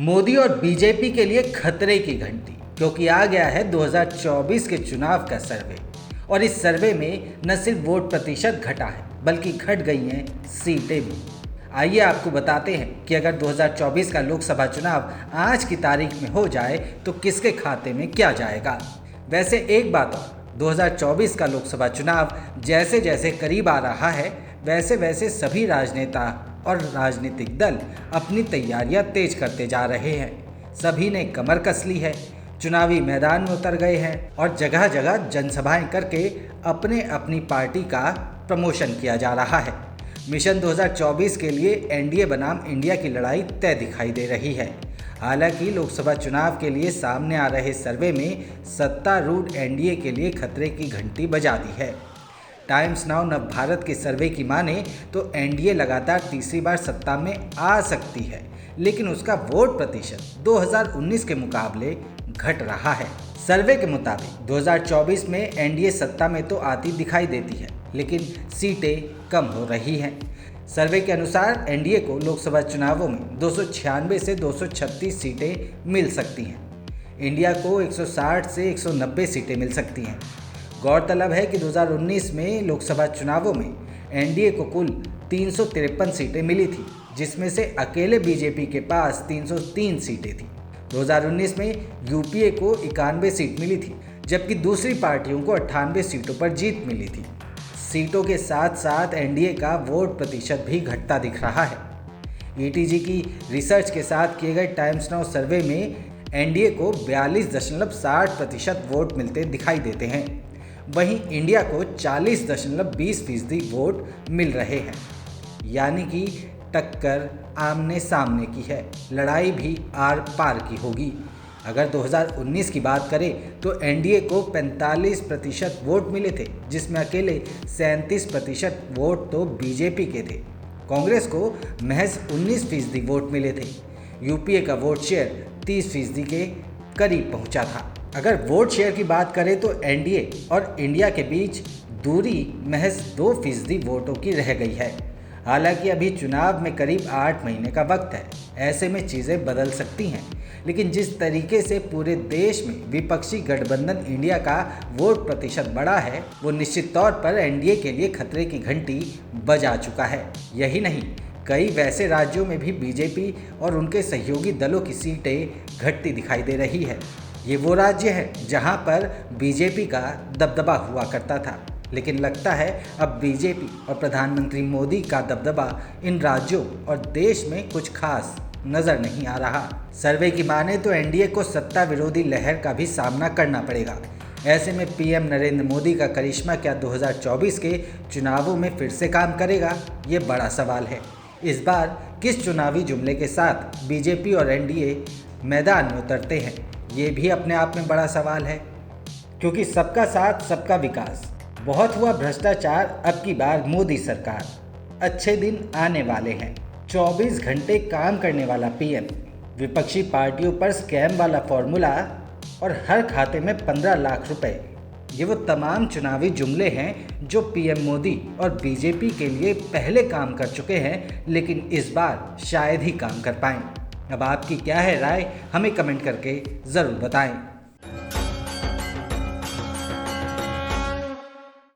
मोदी और बीजेपी के लिए खतरे की घंटी, क्योंकि आ गया है 2024 के चुनाव का सर्वे। और इस सर्वे में न सिर्फ वोट प्रतिशत घटा है, बल्कि घट गई हैं सीटें भी। आइए आपको बताते हैं कि अगर 2024 का लोकसभा चुनाव आज की तारीख में हो जाए तो किसके खाते में क्या जाएगा। वैसे एक बात और, 2024 का लोकसभा चुनाव जैसे जैसे करीब आ रहा है, वैसे वैसे सभी राजनेता और राजनीतिक दल अपनी तैयारियां तेज करते जा रहे हैं। सभी ने कमर कस ली है, चुनावी मैदान में उतर गए हैं और जगह जगह जनसभाएं करके अपने अपनी पार्टी का प्रमोशन किया जा रहा है। मिशन 2024 के लिए एनडीए बनाम इंडिया की लड़ाई तय दिखाई दे रही है। हालांकि लोकसभा चुनाव के लिए सामने आ रहे सर्वे में सत्तारूढ़ एनडीए के लिए खतरे की घंटी बजा दी है। टाइम्स नाउ नव भारत के सर्वे की माने तो एनडीए लगातार तीसरी बार सत्ता में आ सकती है, लेकिन उसका वोट प्रतिशत 2019 के मुकाबले घट रहा है। सर्वे के मुताबिक 2024 में एनडीए सत्ता में तो आती दिखाई देती है, लेकिन सीटें कम हो रही हैं। सर्वे के अनुसार एनडीए को लोकसभा चुनावों में 296 से 236 सीटें मिल सकती हैं। इंडिया को 160 से 190 सीटें मिल सकती हैं। गौरतलब है कि 2019 में लोकसभा चुनावों में एनडीए को कुल 353 सीटें मिली थी, जिसमें से अकेले बीजेपी के पास 303 सीटें थी। 2019 में यूपीए को 91 सीट मिली थी, जबकि दूसरी पार्टियों को 98 सीटों पर जीत मिली थी। सीटों के साथ साथ एनडीए का वोट प्रतिशत भी घटता दिख रहा है। ईटीजी की रिसर्च के साथ किए गए टाइम्स नाउ सर्वे में एनडीए को 42.60% वोट मिलते दिखाई देते हैं। वहीं इंडिया को 40.20% वोट मिल रहे हैं। यानी कि टक्कर आमने सामने की है, लड़ाई भी आर पार की होगी। अगर 2019 की बात करें तो एनडीए को 45% वोट मिले थे, जिसमें अकेले 37% वोट तो बीजेपी के थे। कांग्रेस को महज 19% वोट मिले थे। यूपीए का वोट शेयर 30% के करीब पहुंचा था। अगर वोट शेयर की बात करें तो एनडीए और इंडिया के बीच दूरी महज 2% वोटों की रह गई है। हालांकि अभी चुनाव में करीब 8 महीने का वक्त है, ऐसे में चीज़ें बदल सकती हैं। लेकिन जिस तरीके से पूरे देश में विपक्षी गठबंधन इंडिया का वोट प्रतिशत बढ़ा है, वो निश्चित तौर पर एनडीए के लिए खतरे की घंटी बजा चुका है। यही नहीं, कई वैसे राज्यों में भी बीजेपी और उनके सहयोगी दलों की सीटें घटती दिखाई दे रही है। ये वो राज्य है जहां पर बीजेपी का दबदबा हुआ करता था, लेकिन लगता है अब बीजेपी और प्रधानमंत्री मोदी का दबदबा इन राज्यों और देश में कुछ खास नज़र नहीं आ रहा। सर्वे की माने तो एनडीए को सत्ता विरोधी लहर का भी सामना करना पड़ेगा। ऐसे में पीएम नरेंद्र मोदी का करिश्मा क्या 2024 के चुनावों में फिर से काम करेगा, ये बड़ा सवाल है। इस बार किस चुनावी जुमले के साथ बीजेपी और एनडीए मैदान में उतरते हैं, ये भी अपने आप में बड़ा सवाल है। क्योंकि सबका साथ सबका विकास, बहुत हुआ भ्रष्टाचार, अब की बार मोदी सरकार, अच्छे दिन आने वाले हैं। 24 घंटे काम करने वाला पीएम, विपक्षी पार्टियों पर स्कैम वाला फॉर्मूला और हर खाते में 15 लाख रुपए, ये वो तमाम चुनावी जुमले हैं जो पीएम मोदी और बीजेपी के लिए पहले काम कर चुके हैं, लेकिन इस बार शायद ही काम कर पाएं। अब आपकी क्या है राय, हमें कमेंट करके ज़रूर बताएं।